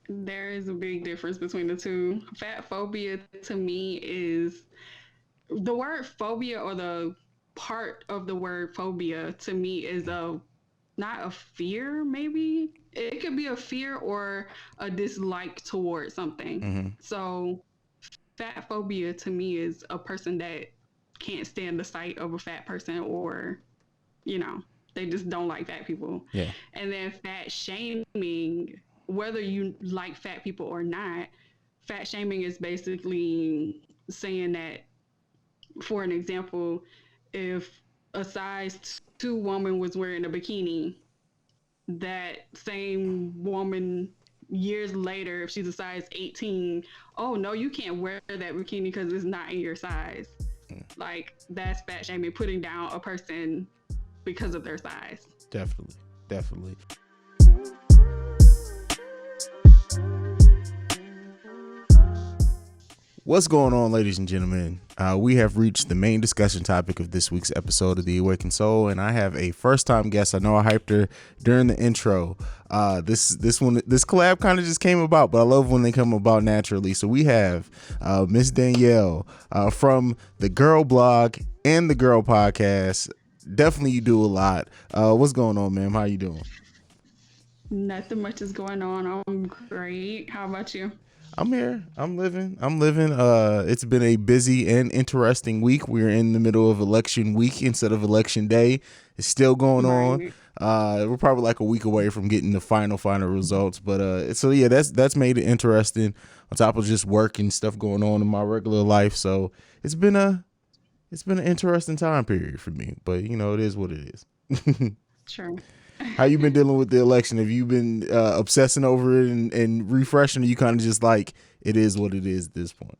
There is a big difference between the two. Fat phobia to me is the word phobia, or the part of the word phobia to me is a not a fear, maybe. It could be a fear or a dislike towards something. Mm-hmm. So fat phobia to me is a person that can't stand the sight of a fat person, or, you know, they just don't like fat people. Yeah. And then fat shaming, whether you like fat people or not, fat shaming is basically saying that, for an example, if a size 2 woman was wearing a bikini, that same woman years later, if she's a size 18, oh no, you can't wear that bikini because it's not in your size. Like, that's fat shaming, putting down a person because of their size. Definitely. Definitely. What's going on, ladies and gentlemen? We have reached the main discussion topic of this week's episode of The Awakened Soul, and I have a first-time guest. I know I hyped her during the intro. This collab kind of just came about, but I love when they come about naturally. So we have Miss Danielle from the Girl Blog and the Girl Podcast. Definitely, you do a lot. What's going on, ma'am? How you doing? Nothing much is going on. I'm great. How about you? I'm here. I'm living. It's been a busy and interesting week. We're in the middle of election week instead of election day. It's still going on. Right. We're probably like a week away from getting the final results. But so yeah, that's made it interesting. On top of just work and stuff going on in my regular life, so it's been an interesting time period for me. But you know, it is what it is. Sure. How you been dealing with the election? Have you been obsessing over it and refreshing? Or you kind of just like it is what it is at this point?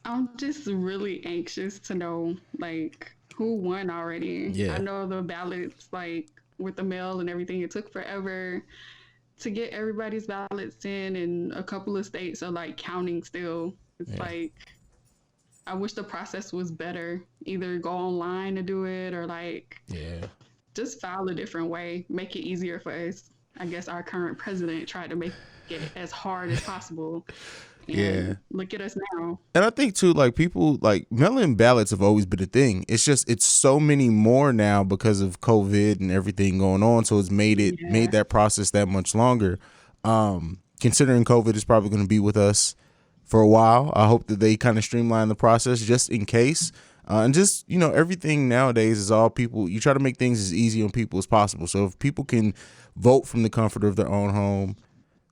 I'm just really anxious to know, like, who won already. I Yeah, know the ballots, like, with the mail and everything, it took forever to get everybody's ballots in, and a couple of states are like counting still. It's yeah, like, I wish the process was better. Either go online to do it, or like yeah, just file a different way, make it easier for us. I guess our current president tried to make it as hard as possible, yeah. and look at us now. And I think too, like people like mail-in ballots have always been a thing. It's so many more now because of COVID and everything going on. So it's made Yeah. that process that much longer. Considering COVID is probably going to be with us for a while, I hope that they kind of streamline the process just in case. And just, you know, everything nowadays is all people. You try to make things as easy on people as possible. So if people can vote from the comfort of their own home,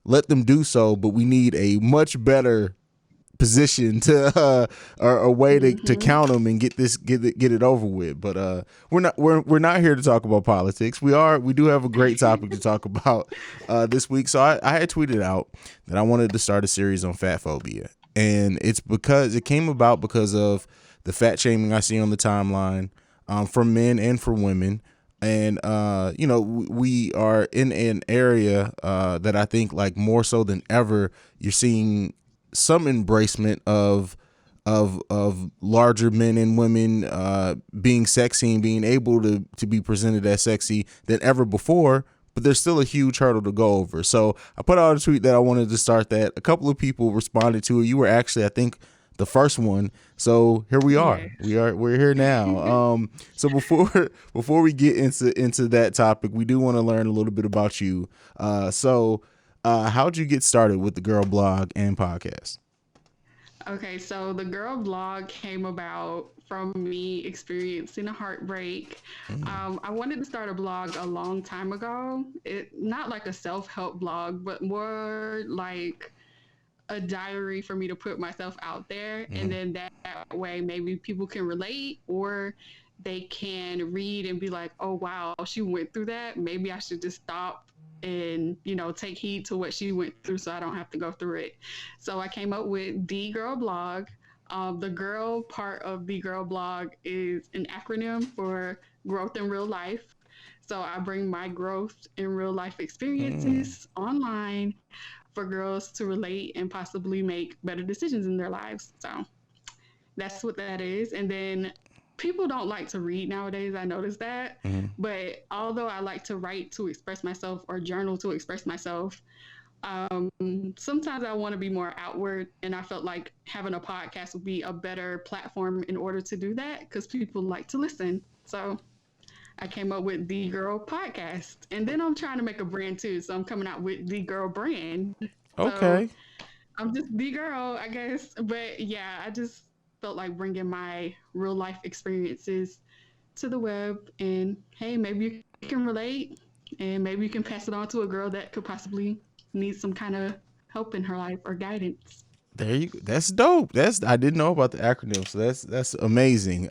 let them do so. But we need a much better position to or a way to Mm-hmm. count them and get it over with. But we're not here to talk about politics. We do have a great topic to talk about this week. So I had tweeted out that I wanted to start a series on fat phobia, and it's because it came about because of the fat shaming I see on the timeline, for men and for women. And you know, we are in an area that I think, like, more so than ever, you're seeing some embracement of larger men and women being sexy and being able to be presented as sexy than ever before. But there's still a huge hurdle to go over. So I put out a tweet that I wanted to start that. A couple of people responded to it. You were actually, I think, the first one. So here we are. Yes. We're here now. So before we get into that topic, we do want to learn a little bit about you. How'd you get started with the Girl Blog and podcast? Okay, so the girl blog came about from me experiencing a heartbreak. Mm, I wanted to start a blog a long time ago. It not like a self-help blog, but more like a diary for me to put myself out there, and mm, then that way maybe people can relate, or they can read and be like, oh wow, she went through that, maybe I should just stop and, you know, take heed to what she went through so I don't have to go through it. So I came up with the girl blog. The girl part of the girl blog is an acronym for growth in real life. So I bring my growth in real life mm. experiences online for girls to relate and possibly make better decisions in their lives. So that's what that is. And then people don't like to read nowadays. I noticed that. Mm. But although I like to write to express myself or journal to express myself, Sometimes I want to be more outward, and I felt like having a podcast would be a better platform in order to do that because people like to listen. So I came up with The Girl Podcast. And then I'm trying to make a brand too. So I'm coming out with The Girl brand. So Okay. I'm just The Girl, I guess. But yeah, I just felt like bringing my real life experiences to the web. And hey, maybe you can relate and maybe you can pass it on to a girl that could possibly need some kind of help in her life or guidance. There you go. That's dope. That's I didn't know about the acronym, so that's amazing.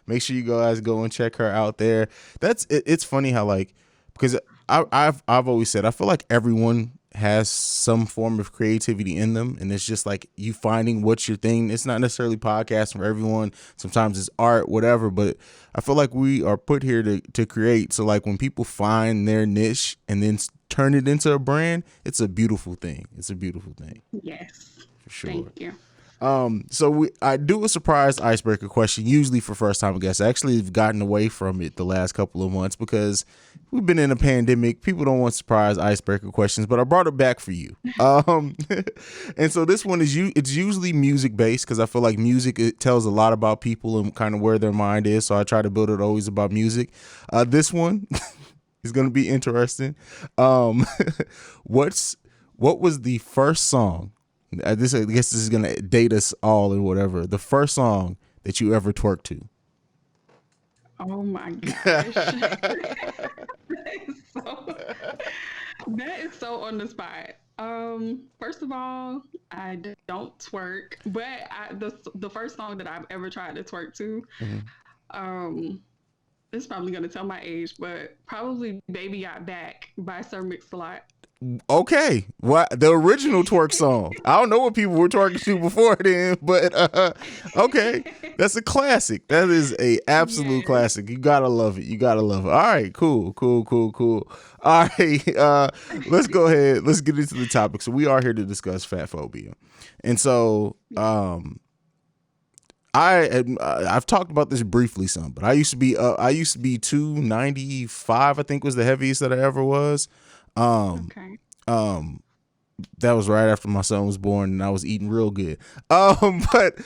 Make sure you guys go and check her out there. It's funny how like because I've always said I feel like everyone has some form of creativity in them, and it's just like you finding what's your thing. It's not necessarily podcast for everyone. Sometimes it's art, whatever. But I feel like we are put here to create. So like when people find their niche and then turn it into a brand, it's a beautiful thing. It's a beautiful thing. Yes. For sure. Thank you. So I do a surprise icebreaker question, usually for first time guests. I actually have gotten away from it the last couple of months because we've been in a pandemic. People don't want surprise icebreaker questions, but I brought it back for you. And so this one it's usually music based because I feel like music, it tells a lot about people and kind of where their mind is. So I try to build it always about music. This one is going to be interesting. What was the first song? I guess this is gonna date us all and whatever. The first song that you ever twerked to. Oh my gosh. so, that is so on the spot. First of all, I don't twerk, but the first song that I've ever tried to twerk to, um, it's probably gonna tell my age, but probably "Baby Got Back" by Sir Mix-a-Lot. Okay, what the original twerk song? I don't know what people were twerking to before then, but okay, that's a classic. That is a absolute Yes. classic. You gotta love it. You gotta love it. All right, cool. All right, let's go ahead. Let's get into the topic. So we are here to discuss fat phobia, and so I've talked about this briefly some, but I used to be 295. I think was the heaviest that I ever was. Okay. Um, that was right after my son was born, and I was eating real good. But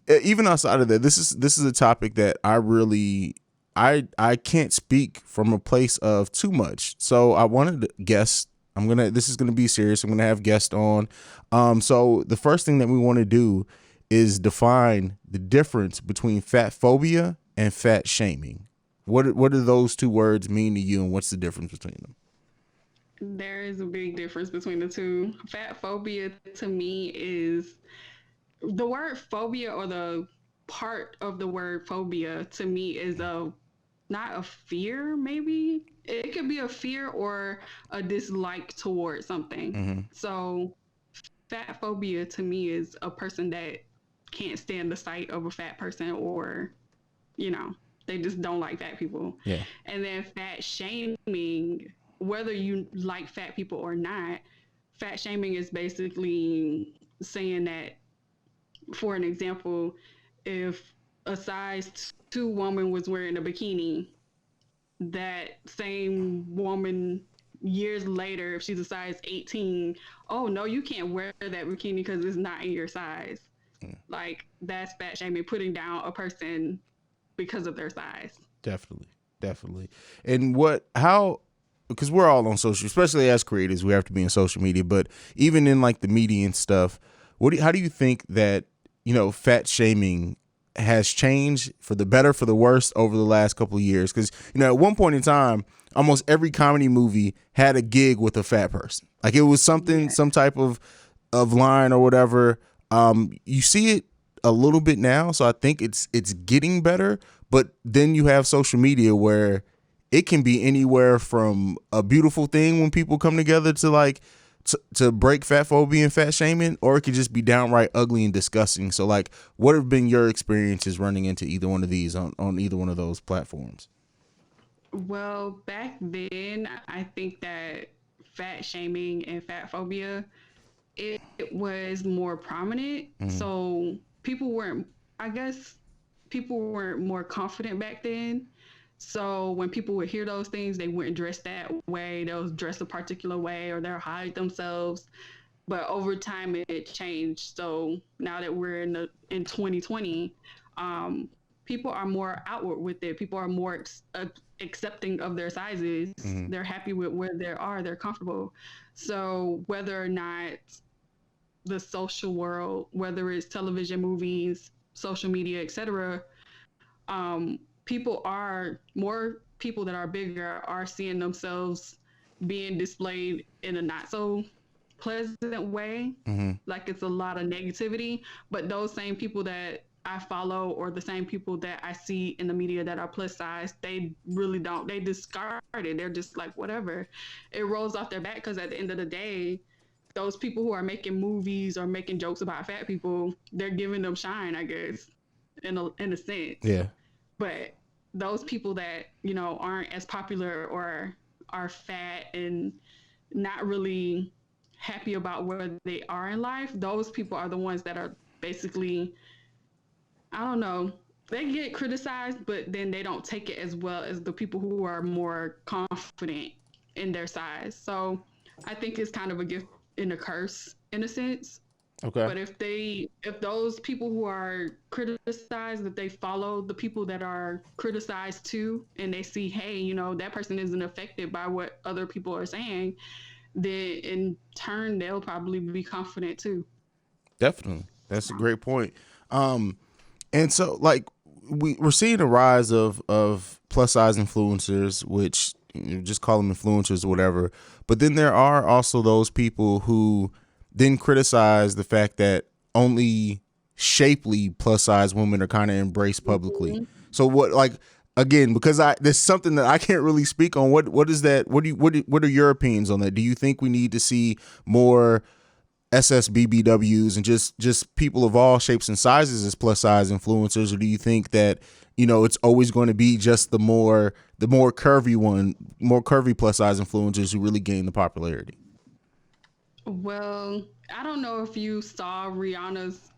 even outside of that, this is a topic that I can't speak from a place of too much. So I wanted to guess. This is gonna be serious. I'm gonna have guests on. So the first thing that we want to do is define the difference between fat phobia and fat shaming. What do those two words mean to you, and what's the difference between them? There is a big difference between the two. Fat phobia to me is the word phobia, or the part of the word phobia to me is a not a fear, maybe it could be a fear or a dislike towards something. Mm-hmm. So fat phobia to me is a person that can't stand the sight of a fat person, or you know, they just don't like fat people. Yeah. And then fat shaming, whether you like fat people or not, fat shaming is basically saying that, for an example, if a size 2 woman was wearing a bikini, that same woman years later, if she's a size 18, oh no, you can't wear that bikini because it's not in your size. Like, that's fat shaming, putting down a person because of their size. Definitely. And because we're all on social, especially as creators, we have to be in social media, but even in like the media and stuff, how do you think that, fat shaming has changed for the better, for the worse over the last couple of years? Because, at one point in time, almost every comedy movie had a gig with a fat person. Like it was something, Yeah. some type of line or whatever. You see it a little bit now, so I think it's getting better. But then you have social media where it can be anywhere from a beautiful thing when people come together to like to break fat phobia and fat shaming, or it could just be downright ugly and disgusting. So like, what have been your experiences running into either one of these on either one of those platforms? Well, back then, I think that fat shaming and fat phobia, it was more prominent. Mm-hmm. So people weren't, I guess, people weren't more confident back then. So when people would hear those things, they wouldn't dress that way. They'll dress a particular way or they'll hide themselves. But over time, it changed. So now that we're in 2020, um, people are more outward with it. People are more accepting of their sizes. Mm-hmm. They're happy with where they are. They're comfortable. So whether or not the social world, whether it's television, movies, social media, etc., people are more people that are bigger are seeing themselves being displayed in a not so pleasant way. Mm-hmm. Like it's a lot of negativity, but those same people that I follow or the same people that I see in the media that are plus size, they really don't. They discard it. They're just like whatever. It rolls off their back because at the end of the day, those people who are making movies or making jokes about fat people, they're giving them shine, I guess, in a sense. Yeah. But those people that aren't as popular or are fat and not really happy about where they are in life, those people are the ones that are basically, I don't know, they get criticized, but then they don't take it as well as the people who are more confident in their size. So I think it's kind of a gift and a curse in a sense. Okay. But if those people who are criticized, that they follow the people that are criticized too, and they see, hey, that person isn't affected by what other people are saying, then in turn they'll probably be confident too. Definitely. That's a great point. And so like we're seeing a rise of plus size influencers, which just call them influencers or whatever. But then there are also those people who then criticize the fact that only shapely plus size women are kind of embraced publicly. Mm-hmm. So what, like, again, because there's something that I can't really speak on. What is that? What are your opinions on that? Do you think we need to see more SSBBWs and just people of all shapes and sizes as plus size influencers, or do you think that it's always going to be just the more curvy plus size influencers who really gain the popularity? Well, I don't know if you saw Rihanna's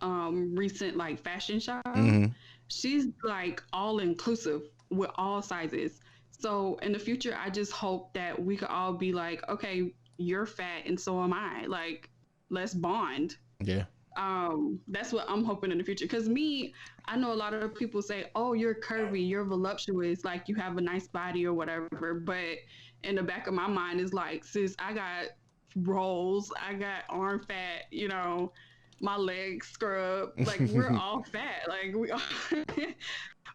recent like fashion show. Mm-hmm. She's like all inclusive with all sizes. So in the future, I just hope that we could all be like, okay, you're fat and so am I. Like, let's bond. Yeah. That's what I'm hoping in the future. Cause me, I know a lot of people say, oh, you're curvy, you're voluptuous, like you have a nice body or whatever. But in the back of my mind is like, sis, I got rolls, I got arm fat, my legs scrub. Like we're all fat. Like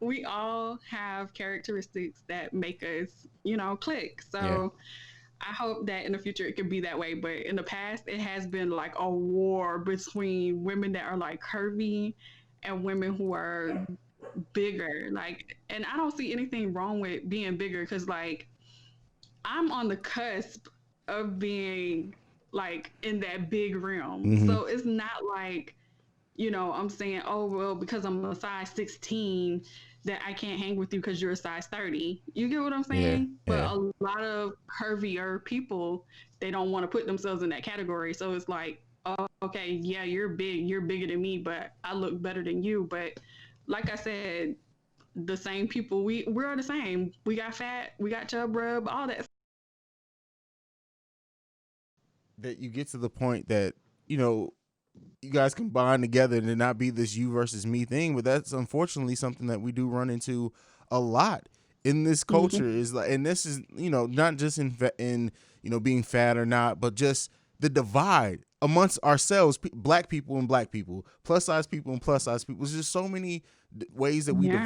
we all have characteristics that make us, click. So Yeah. I hope that in the future it could be that way. But in the past, it has been like a war between women that are like curvy and women who are bigger. Like, and I don't see anything wrong with being bigger because, like, I'm on the cusp of being like in that big realm. Mm-hmm. So it's not like, I'm saying, oh, well, because I'm a size 16, that I can't hang with you because you're a size 30. You get what I'm Yeah. saying? But Yeah. a lot of curvier people, they don't want to put themselves in that category. So it's like, oh, okay, yeah, you're big, you're bigger than me, but I look better than you. But like I said, the same people, we're the same. We got fat, we got chub rub, all that. That you get to the point that you guys combine together and it not be this you versus me thing, but that's unfortunately something that we do run into a lot in this culture. Mm-hmm. Is like, and this is not just in being fat or not, but just the divide amongst ourselves, black people and black people, plus size people and plus size people. There's just so many ways that we Yeah.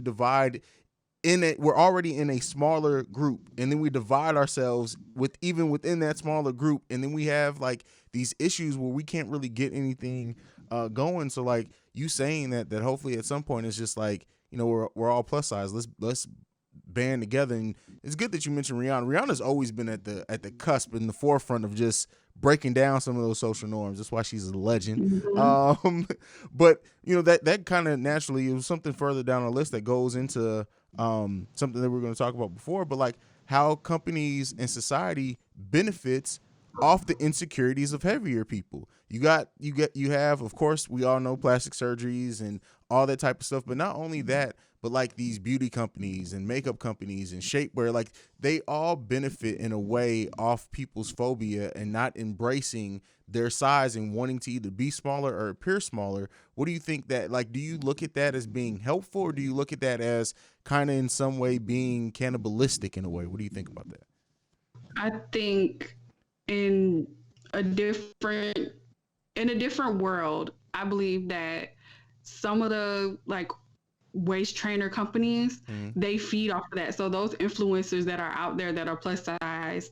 divide in it. We're already in a smaller group, and then we divide ourselves even within that smaller group, and then we have like these issues where we can't really get anything going. So like you saying that hopefully at some point it's just like we're all plus size. Let's band together. And it's good that you mentioned Rihanna. Rihanna's always been at the cusp, in the forefront of just breaking down some of those social norms. That's why she's a legend. Mm-hmm. But that kind of naturally, it was something further down the list that goes into something that we were going to talk about before, but like how companies and society benefits off the insecurities of heavier people. You have, of course, we all know plastic surgeries and all that type of stuff, but not only that, but like these beauty companies and makeup companies and shapewear, like they all benefit in a way off people's phobia and not embracing their size and wanting to either be smaller or appear smaller. What do you think that, like, do you look at that as being helpful, or do you look at that as kind of in some way being cannibalistic in a way? What do you think about that? I think in a different in a different world, I believe that some of the like waist trainer companies, they feed off of that. So those influencers that are out there that are plus size,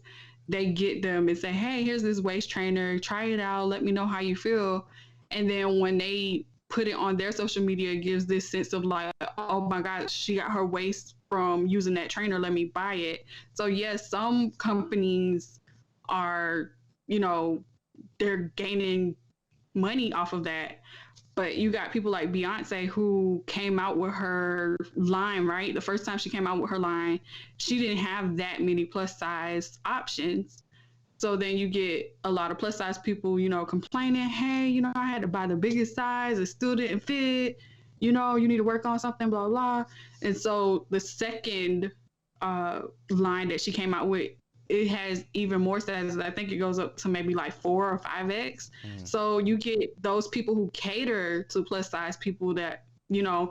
they get them and say, "Hey, here's this waist trainer. Try it out. Let me know how you feel." And then when they put it on their social media, it gives this sense of like, "Oh my God, she got her waist from using that trainer. Let me buy it." So yes, some companies are, you know, they're gaining money off of that. But you got people like Beyonce who came out with her line, right? The first time she came out with her line, she didn't have that many plus size options. So then you get a lot of plus size people, you know, complaining, "Hey, you know, I had to buy the biggest size, it still didn't fit. You know, you need to work on something, blah, blah." And so the second line that she came out with, it has even more sizes. I think it goes up to maybe like 4 or 5X. So you get those people who cater to plus size people that, you know,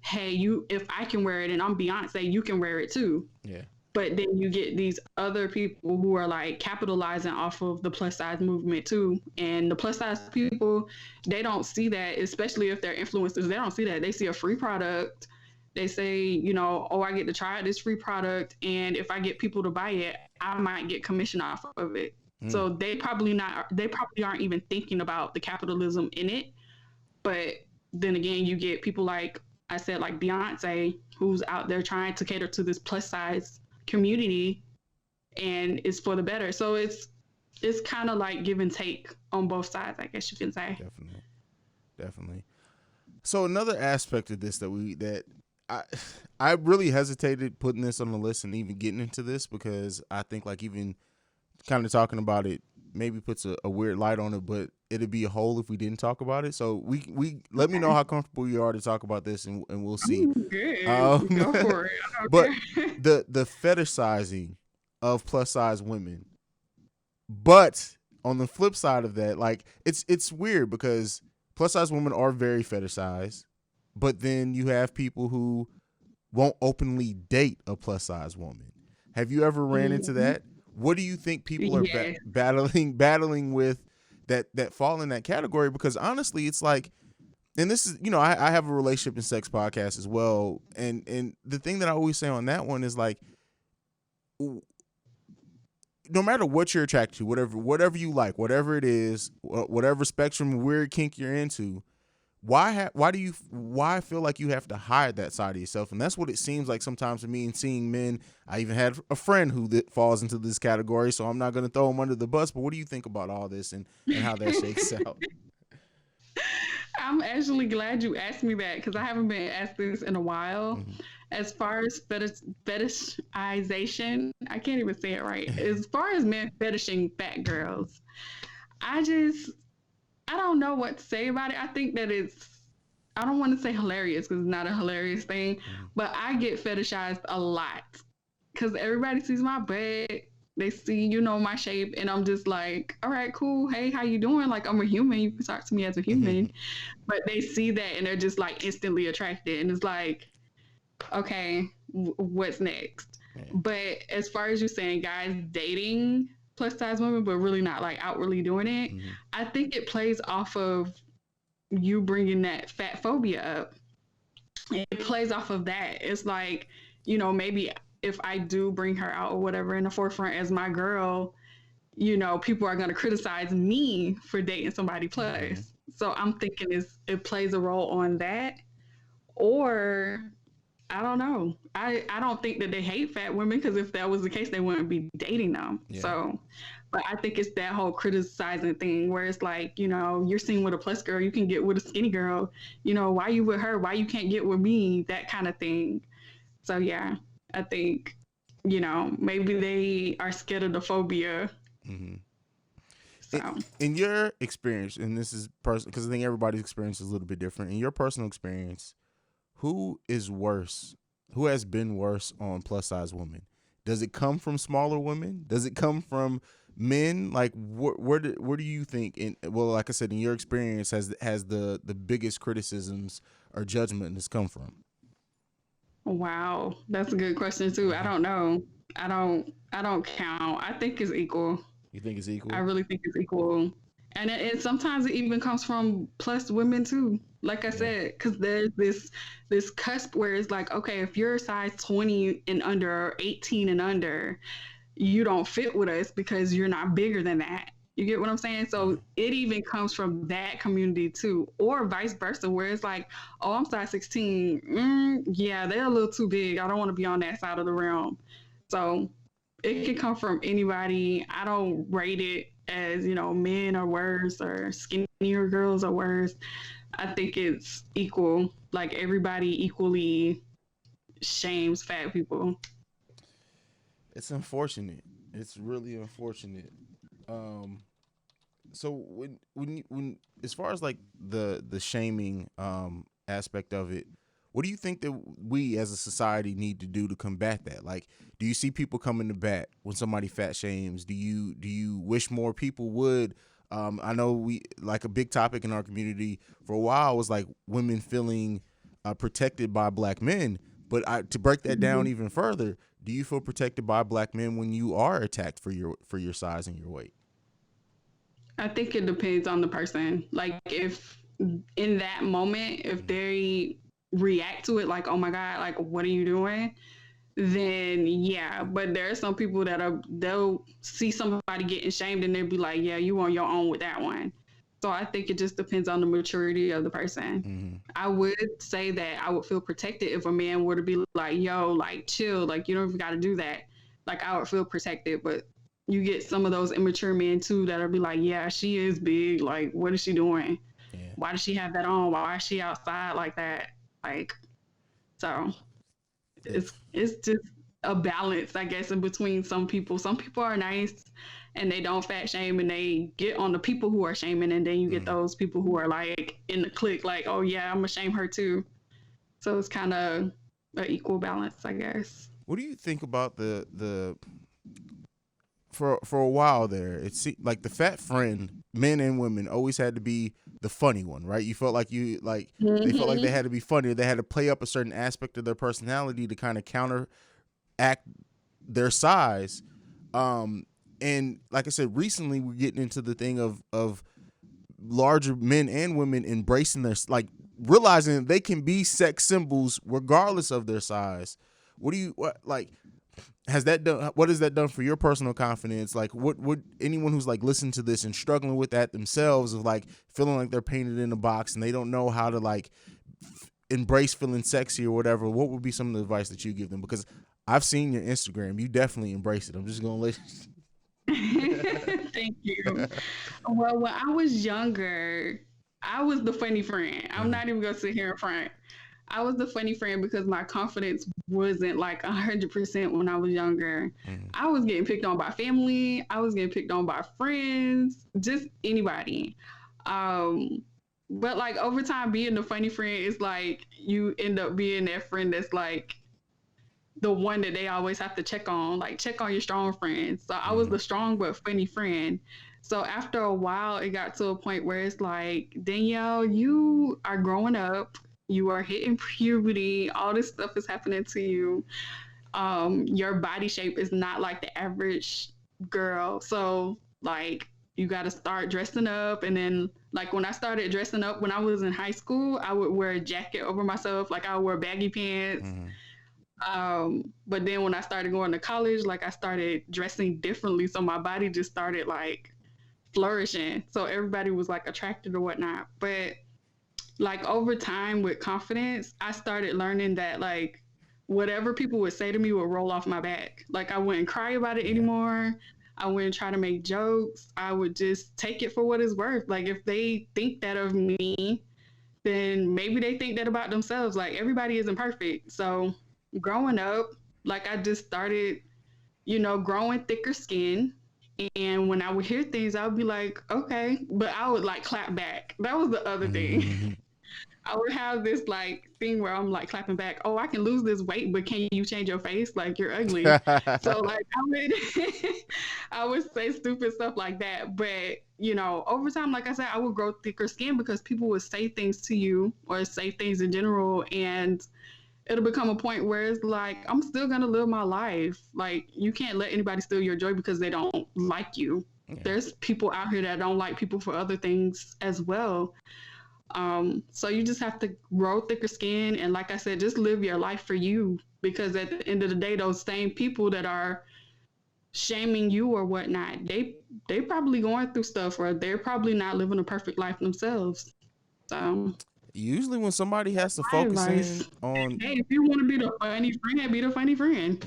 hey, you, if I can wear it and I'm Beyonce, you can wear it too. Yeah. But then you get these other people who are like capitalizing off of the plus size movement too. And the plus size people, they don't see that, especially if they're influencers, they don't see that. They see a free product. They say, you know, "Oh, I get to try out this free product. And if I get people to buy it, I might get commission off of it." So they probably aren't even thinking about the capitalism in it. But then again, you get people like I said, like Beyonce, who's out there trying to cater to this plus size community, and it's for the better. So it's kind of like give and take on both sides, I guess you can say. Definitely. So another aspect of this that I really hesitated putting this on the list and even getting into this, because I think like even kind of talking about it maybe puts a weird light on it, but it'd be a hole if we didn't talk about it. So we let me know how comfortable you are to talk about this, and we'll see. Go for it. But the fetishizing of plus size women, but on the flip side of that, like it's weird because plus size women are very fetishized, but then you have people who won't openly date a plus size woman. Have you ever ran into that? What do you think people are battling with that fall in that category? Because honestly, it's like, and this is, you know, I have a relationship and sex podcast as well, and the thing that I always say on that one is like, no matter what you're attracted to, whatever you like, whatever it is, whatever spectrum weird kink you're into, why feel like you have to hide that side of yourself? And that's what it seems like sometimes to me. And seeing men, I even had a friend who falls into this category, so I'm not going to throw him under the bus. But what do you think about all this and how that shakes out? I'm actually glad you asked me that, because I haven't been asked this in a while. As far as fetishization, I can't even say it right. As far as men fetishing fat girls, I don't know what to say about it. I think that I don't want to say hilarious because it's not a hilarious thing, but I get fetishized a lot because everybody sees my butt. They see, you know, my shape, and I'm just like, "All right, cool. Hey, how you doing? Like, I'm a human. You can talk to me as a human." But they see that and they're just like instantly attracted. And it's like, okay, what's next? But as far as you saying, guys dating plus size women, but really not like outwardly doing it, I think it plays off of you bringing that fat phobia up. It plays off of that. It's like, you know, maybe if I do bring her out or whatever in the forefront as my girl, you know, people are going to criticize me for dating somebody plus. So I'm thinking it plays a role on that. Or I don't know. I don't think that they hate fat women, because if that was the case, they wouldn't be dating them. Yeah. So, but I think it's that whole criticizing thing where it's like, you know, you're seen with a plus girl, you can get with a skinny girl. You know, why you with her? Why you can't get with me? That kind of thing. So yeah, I think, you know, maybe they are scared of the phobia. So. In your experience, and this is personal, because I think everybody's experience is a little bit different. In your personal experience, who is worse? Who has been worse on plus size women? Does it come from smaller women? Does it come from men? Like, where do you think? Well, like I said, in your experience, has the biggest criticisms or judgment has come from? Wow, that's a good question too. I don't know. I don't count. I think it's equal. You think it's I equal? really think it's equal. And sometimes it even comes from plus women too. Like I Yeah. said, because there's this cusp where it's like, okay, if you're a size 20 and under, or 18 and under, you don't fit with us because you're not bigger than that. You get what I'm saying? So it even comes from that community too, or vice versa, where it's like, oh, I'm size 16. Yeah, they're a little too big. I don't want to be on that side of the realm. So it can come from anybody. I don't rate it as, men are worse or skinnier girls are worse. I think it's equal. Like everybody equally shames fat people. It's unfortunate. It's really unfortunate. Um, so when as far as like the shaming aspect of it, what do you think that we as a society need to do to combat that? Like, do you see people coming to bat when somebody fat shames? Do you wish more people would? I know we like a big topic in our community for a while was like women feeling protected by black men. But to break that down Mhm. even further, do you feel protected by black men when you are attacked for your size and your weight? I think it depends on the person. Like if in that moment, if they react to it like, "Oh my god, like what are you doing?" then yeah. But there are some people they'll see somebody getting shamed and they'll be like, "Yeah, you on your own with that one." So I think it just depends on the maturity of the person. Mm-hmm. I would say that I would feel protected if a man were to be like, "Yo, like chill, like you don't even got to do that." Like I would feel protected, but you get some of those immature men too that'll be like, "Yeah, she is big. Like, what is she doing? Yeah. Why does she have that on? Why is she outside like that?" Like, so it's just a balance, I guess, in between some people. Some people are nice and they don't fat shame and they get on the people who are shaming, and then you get Mm. those people who are like in the clique, like, oh yeah, I'm gonna shame her too. So it's kind of an equal balance, I guess. What do you think about the for a while there? It seemed like the fat friend, men and women, always had to be the funny one, right? You felt like they felt like they Mm-hmm. had to be funny. They had to play up a certain aspect of their personality to kind of counteract their size. Um, and like I said, recently we're getting into the thing of larger men and women embracing their like realizing that they can be sex symbols regardless of their size. What do you what like has that done what has that done for your personal confidence? Like what would anyone who's like listening to this and struggling with that themselves of like feeling like they're painted in a box and they don't know how to like embrace feeling sexy or whatever, what would be some of the advice that you give them? Because I've seen your Instagram, you definitely embrace it. I'm just gonna let Thank you. Well, when I was younger, I was the funny friend. I'm Mhm, not even gonna sit here in front. I was the funny friend because my confidence wasn't like 100% when I was younger. mhm, I was getting picked on by family. I was getting picked on by friends, just anybody. Um, but like over time, being the funny friend is like you end up being that friend that's like the one that they always have to check on, like check on your strong friends. So I was mhm, the strong but funny friend. So after a while, it got to a point where it's like, Danielle, you are growing up, you are hitting puberty, all this stuff is happening to you. Your body shape is not like the average girl. So like you got to start dressing up. And then like when I started dressing up when I was in high school, I would wear a jacket over myself. Like I would wear baggy pants. mhm. But then when I started going to college, like I started dressing differently. So my body just started like flourishing. So everybody was like attracted or whatnot. But like over time with confidence, I started learning that like whatever people would say to me would roll off my back. Like I wouldn't cry about it Yeah. anymore. I wouldn't try to make jokes. I would just take it for what it's worth. Like if they think that of me, then maybe they think that about themselves. Like everybody isn't perfect. So growing up, like I just started, growing thicker skin. And when I would hear things, I would be like, okay, but I would like clap back. That was the other thing. I would have this like thing where I'm like clapping back, oh, I can lose this weight, but can you change your face? Like you're ugly. So like I would I would say stupid stuff like that. But you know, over time, like I said, I would grow thicker skin because people would say things to you or say things in general, and it'll become a point where it's like I'm still gonna live my life. Like you can't let anybody steal your joy because they don't like you. Yeah. There's people out here that don't like people for other things as well. So you just have to grow thicker skin and, like I said, just live your life for you. Because at the end of the day, those same people that are shaming you or whatnot, they probably going through stuff or they're probably not living a perfect life themselves. So Usually when somebody has to my focus advice, in on, hey, if you want to be the funny friend, be the funny friend.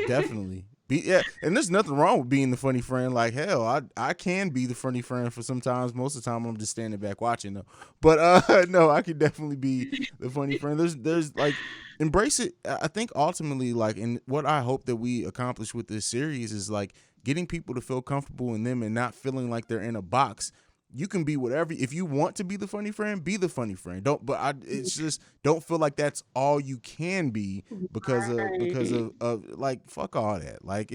definitely be, yeah, and there's nothing wrong with being the funny friend. Like hell, I can be the funny friend for sometimes. Most of the time I'm just standing back watching though. But no, I could definitely be the funny friend. There's like embrace it. I think ultimately, like, and what I hope that we accomplish with this series is like getting people to feel comfortable in them and not feeling like they're in a box. You can be whatever. If you want to be the funny friend, be the funny friend. Don't. But it's just don't feel like that's all you can be Right. of like fuck all that. Like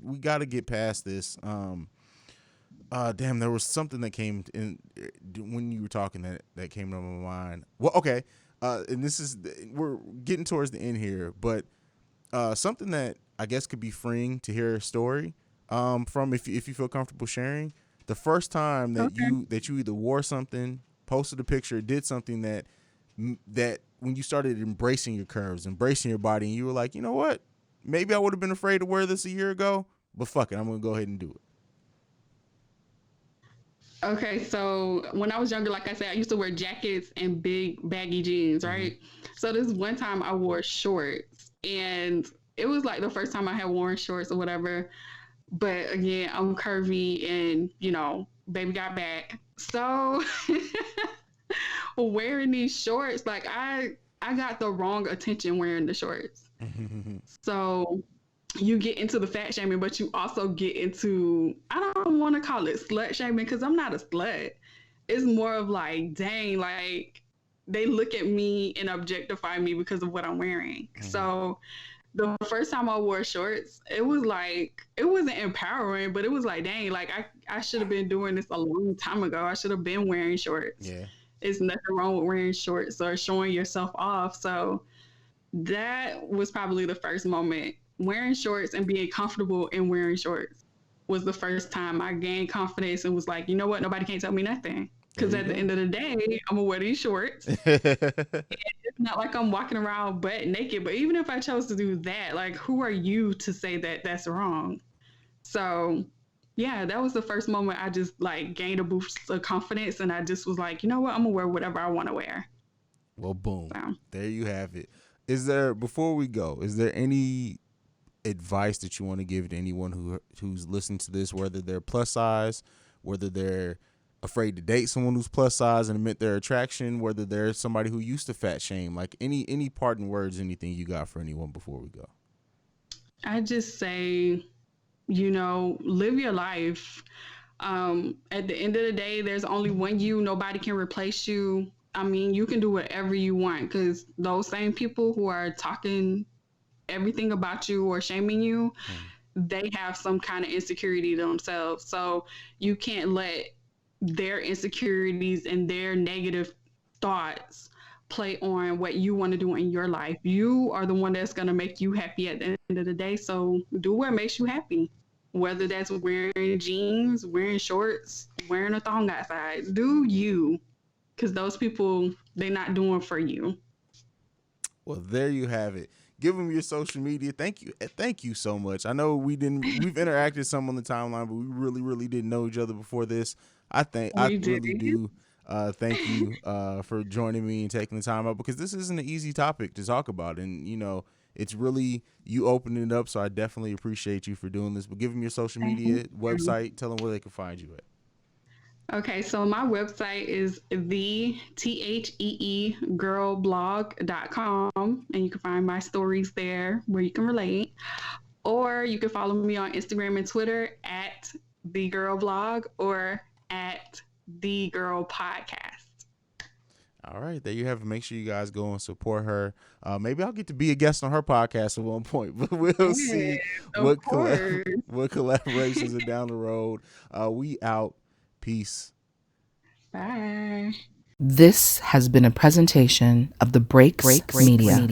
we got to get past this. Damn, there was something that came in when you were talking that came to my mind. Well, okay. And this is we're getting towards the end here, but something that I guess could be freeing to hear a story from if you feel comfortable sharing. The first time Okay. that you either wore something, posted a picture, did something that when you started embracing your curves, embracing your body, and you were like, you know what, maybe I would have been afraid to wear this a year ago, but fuck it, I'm gonna go ahead and do it. Okay, so when I was younger, like I said, I used to wear jackets and big baggy jeans, Mm-hmm. right? So this one time I wore shorts, and it was like the first time I had worn shorts or whatever. But again, I'm curvy, and baby got back. So wearing these shorts, like I got the wrong attention wearing the shorts. So you get into the fat shaming, but you also get into, I don't want to call it slut shaming because I'm not a slut. It's more of like, dang, like they look at me and objectify me because of what I'm wearing. So the first time I wore shorts, it was like, it wasn't empowering, but it was like, dang, like I should have been doing this a long time ago. I should have been wearing shorts. Yeah. It's nothing wrong with wearing shorts or showing yourself off. So that was probably the first moment. Wearing shorts and being comfortable in wearing shorts was the first time I gained confidence and was like, you know what? Nobody can't tell me nothing. There Because you at the go. end of the day, I'm gonna wear these shorts. It's not like I'm walking around butt naked. But even if I chose to do that, like, who are you to say that that's wrong? So, yeah, that was the first moment I just like gained a boost of confidence, and I just was like, you know what? I'm gonna wear whatever I want to wear. Well, boom. So. There you have it. Is there before we go? Is there any advice that you want to give to anyone who's listening to this, whether they're plus size, whether they're afraid to date someone who's plus size and admit their attraction, whether they're somebody who used to fat shame, like any parting words, anything you got for anyone before we go? I just say, live your life. At the end of the day, there's only one you. Nobody can replace you. I mean, you can do whatever you want because those same people who are talking everything about you or shaming you, Mm. they have some kind of insecurity themselves. So you can't let their insecurities and their negative thoughts play on what you want to do in your life. You are the one that's going to make you happy at the end of the day. So do what makes you happy. Whether that's wearing jeans, wearing shorts, wearing a thong outside, do you. Because those people, they're not doing for you. Well, there you have it. Give them your social media. Thank you so much. I know we've interacted some on the timeline, but we really, really didn't know each other before this. I We did. really do. Thank you for joining me and taking the time out because this isn't an easy topic to talk about, and it's really you opening it up. So I definitely appreciate you for doing this. But give them your social Thank media you. website. Tell them where they can find you at. Okay, so my website is the THEE girlblog.com, and you can find my stories there where you can relate. Or you can follow me on Instagram and Twitter at the girl blog or at the girl podcast. All right, there you have it. Make sure you guys go and support her. Maybe I'll get to be a guest on her podcast at one point, but we'll see Of course. what collaborations are down the road. We out. Peace. Bye. This has been a presentation of the Breaks Media.